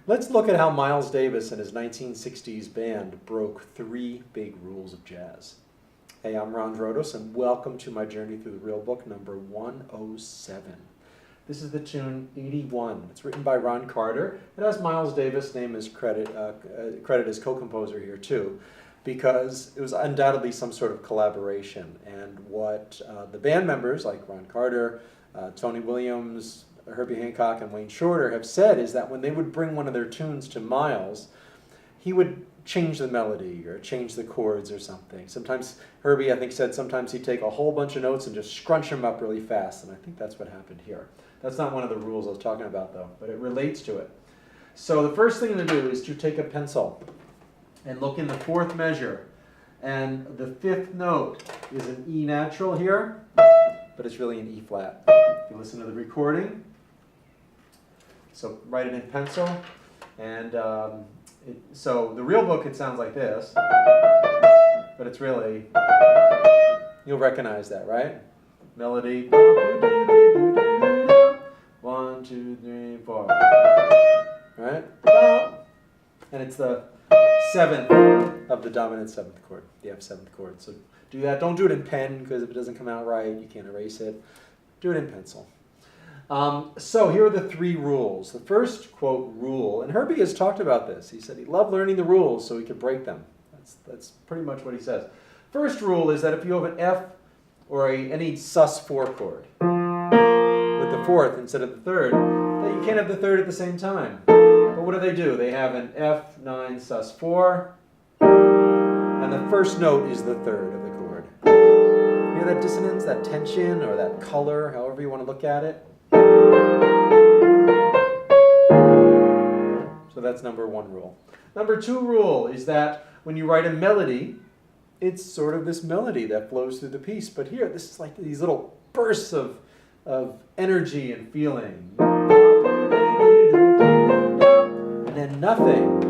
Let's look at how Miles Davis and his 1960s band broke 3 big rules of jazz. Hey, I'm Ron Drotos, and welcome to my journey through the real book, number 107. This is the tune 81. It's written by Ron Carter. It has Miles Davis' name as credit as co-composer here too, because it was undoubtedly some sort of collaboration. And what the band members like Ron Carter, Tony Williams, Herbie Hancock, and Wayne Shorter have said is that when they would bring one of their tunes to Miles, he would change the melody or change the chords or something. Sometimes, Herbie, I think, said sometimes he'd take a whole bunch of notes and just scrunch them up really fast, and I think that's what happened here. That's not one of the rules I was talking about, though, but it relates to it. So the first thing to do is to take a pencil and look in the 4th measure, and the 5th note is an E natural here, but it's really an E flat. If you listen to the recording, so write it in pencil, and so the real book, it sounds like this, but it's really, you'll recognize that, right? Melody, 1, 2, 3, 4, right? And it's the 7th of the dominant 7th chord, the F7th chord. So do that. Don't do it in pen, because if it doesn't come out right, you can't erase it. Do it in pencil. So here are the 3 rules. The first, quote, rule, and Herbie has talked about this. He said he loved learning the rules so he could break them. That's pretty much what he says. First rule is that if you have an F or any sus4 chord with the 4th instead of the 3rd, that you can't have the 3rd at the same time. But what do? They have an F9 sus4, and the first note is the 3rd of the chord. You hear that dissonance, that tension, or that color, however you want to look at it? So that's number 1 rule. Number 2 rule is that when you write a melody, it's sort of this melody that flows through the piece. But here, this is like these little bursts of energy and feeling. And then nothing.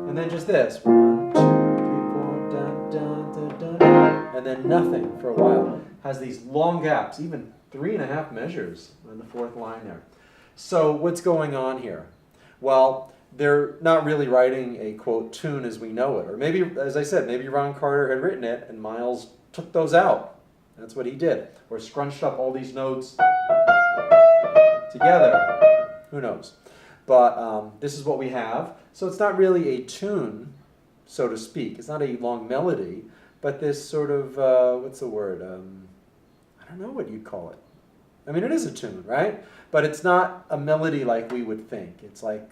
And then just this. 1, 2, 3, 4, dun, dun, dun, dun, dun. And then nothing for a while. Has these long gaps, even 3.5 measures on the 4th line there. So what's going on here? Well, they're not really writing a, quote, tune as we know it. Or maybe, as I said, maybe Ron Carter had written it and Miles took those out. That's what he did. Or scrunched up all these notes together. Who knows? But this is what we have. So it's not really a tune, so to speak. It's not a long melody, but this sort of, what's the word? I don't know what you'd call it. I mean, it is a tune, right? But it's not a melody like we would think. It's like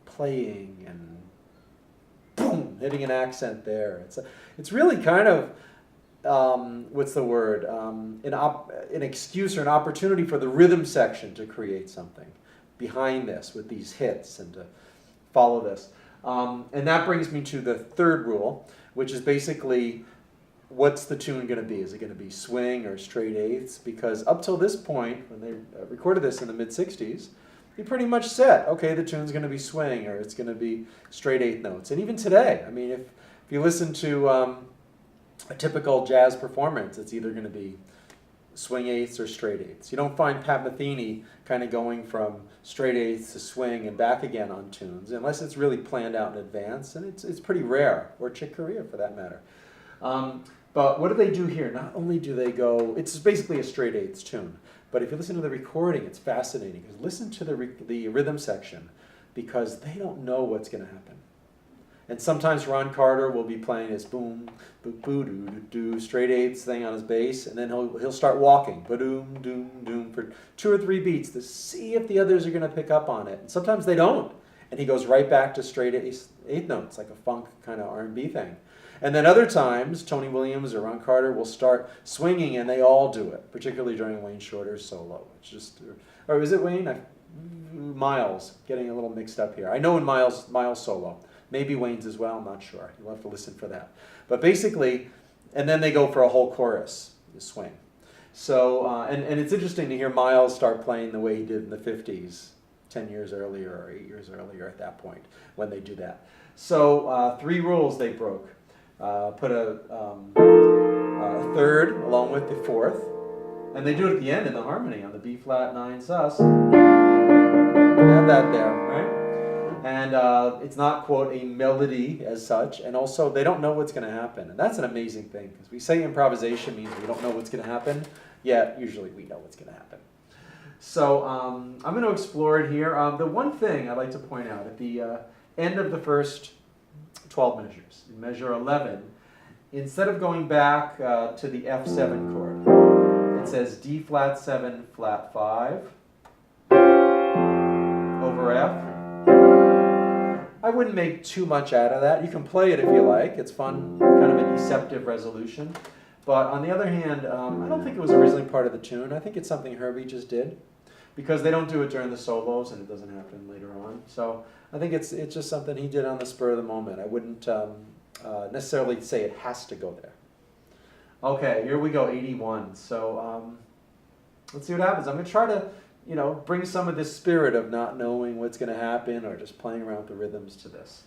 playing and boom, hitting an accent there. It's really kind of, what's the word? An excuse or an opportunity for the rhythm section to create something behind this with these hits and to follow this. And that brings me to the 3rd rule, which is basically, what's the tune going to be? Is it going to be swing or straight eighths? Because up till this point, when they recorded this in the mid-60s, he pretty much said, okay, the tune's going to be swing or it's going to be straight 8th notes. And even today, I mean, if you listen to a typical jazz performance, it's either going to be swing 8ths or straight 8ths. You don't find Pat Metheny kind of going from straight 8ths to swing and back again on tunes, unless it's really planned out in advance, and it's pretty rare, or Chick Corea for that matter. But what do they do here? Not only do they go, it's basically a straight 8ths tune, but if you listen to the recording, it's fascinating, because listen to the rhythm section, because they don't know what's going to happen. And sometimes Ron Carter will be playing his boom, boo, boo, doo, doo, doo, straight 8ths thing on his bass, and then he'll start walking, ba-doom, doom, doom, for 2 or 3 beats to see if the others are going to pick up on it. And sometimes they don't, and he goes right back to straight 8th notes, like a funk kind of R&B thing. And then other times, Tony Williams or Ron Carter will start swinging, and they all do it, particularly during Wayne Shorter's solo. It's just, or is it Wayne? Miles, getting a little mixed up here. I know in Miles solo. Maybe Wayne's as well, I'm not sure. You'll have to listen for that. But basically, and then they go for a whole chorus, the swing. So, and it's interesting to hear Miles start playing the way he did in the 50s, 10 years earlier or 8 years earlier at that point, when they do that. So, 3 rules they broke. Put a 3rd along with the 4th, and they do it at the end in the harmony on the B flat 9 sus. that there, right? And it's not, quote, a melody as such, and also they don't know what's going to happen. And that's an amazing thing, because we say improvisation means we don't know what's going to happen, yet usually we know what's going to happen. So I'm going to explore it here. The one thing I'd like to point out, at the end of the first 12 measures, in measure 11, instead of going back to the F7 chord, it says D flat 7, flat 5, over F. I wouldn't make too much out of that. You can play it if you like. It's fun, kind of a deceptive resolution. But on the other hand, I don't think it was originally part of the tune. I think it's something Herbie just did, because they don't do it during the solos and it doesn't happen later on. So I think it's just something he did on the spur of the moment. I wouldn't necessarily say it has to go there. Okay, here we go, 81. So let's see what happens. I'm going to try to, bring some of this spirit of not knowing what's going to happen or just playing around with the rhythms to this.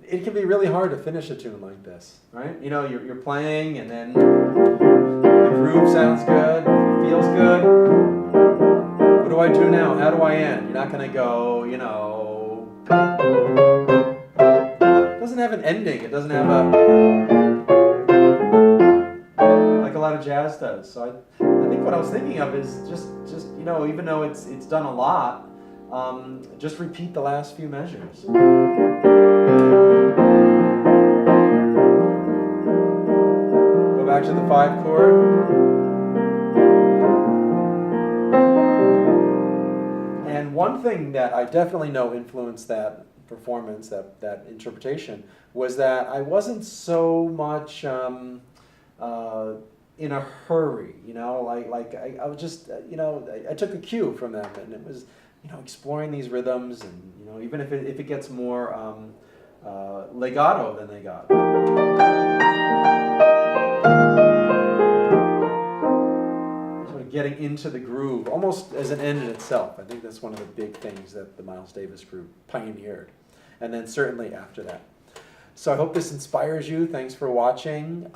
it can be really hard to finish a tune like this, right? You know, you're playing and then the groove sounds good, feels good. What do I do now? How do I end? You're not going to go, you know. It doesn't have an ending. It doesn't have like a lot of jazz does. So I think what I was thinking of is just you know, even though it's done a lot, just repeat the last few measures. Go back to the 5 chord. And one thing that I definitely know influenced that performance, that interpretation, was that I wasn't so much in a hurry, you know, like I was just, you know, I took a cue from them, and it was, you know, exploring these rhythms, and, you know, even if it gets more legato than they got. Sort of getting into the groove, almost as an end in itself. I think that's one of the big things that the Miles Davis group pioneered, and then certainly after that. So I hope this inspires you. Thanks for watching.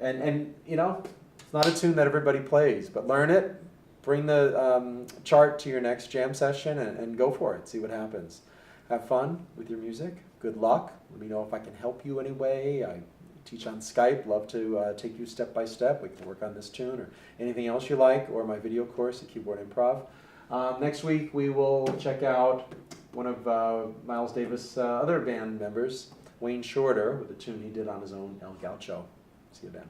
And you know, it's not a tune that everybody plays, but learn it, bring the chart to your next jam session, and go for it. See what happens. Have fun with your music. Good luck. Let me know if I can help you any way. I teach on Skype. Love to take you step by step. We can work on this tune or anything else you like, or my video course at Keyboard Improv. Next week we will check out one of Miles Davis' other band members, Wayne Shorter, with a tune he did on his own El Gaucho. See you then.